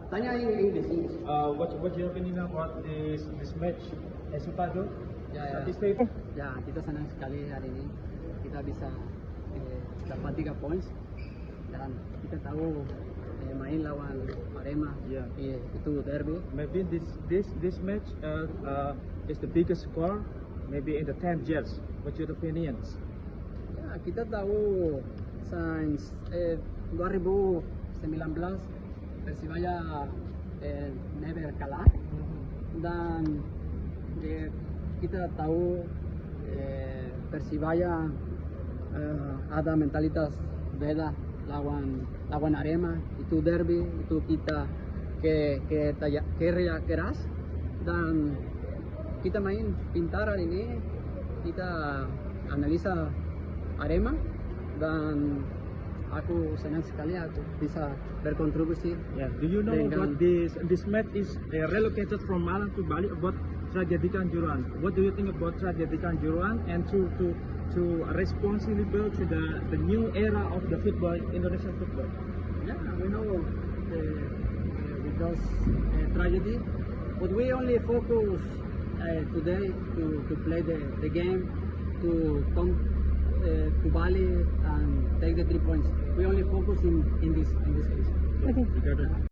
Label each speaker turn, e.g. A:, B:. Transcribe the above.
A: Tanya yang English.
B: What's your opinion about this match? Resultado?
A: Ya.
B: Satisfied?
A: Ya, kita senang sekali hari ini. Kita bisa dapat 3 points dan kita tahu main lawan Arema.
B: Yeah.
A: Itu derby.
B: Maybe this match is the biggest score maybe in the 10 years. What's your opinions?
A: Ya, kita tahu since 2019 Persibaya never kalah dan kita tahu Persibaya ada mentalitas beda lawan Arema, itu derby, itu kita kerja keras dan kita main pintar hari ini, kita analisa Arema dan aku senang sekali aku bisa berkontribusi.
B: Yeah. Do you know
A: Dengan-
B: what this match is relocated from Malang to Bali about tragedy Kanjuruhan? What do you think about tragedy Kanjuruhan and to responsible to the new era of the football, Indonesian football?
A: Yeah, we know with those tragedy, but we only focus today to play the game, to come to Bali and take the 3 points. We only focus in this case.
B: Okay.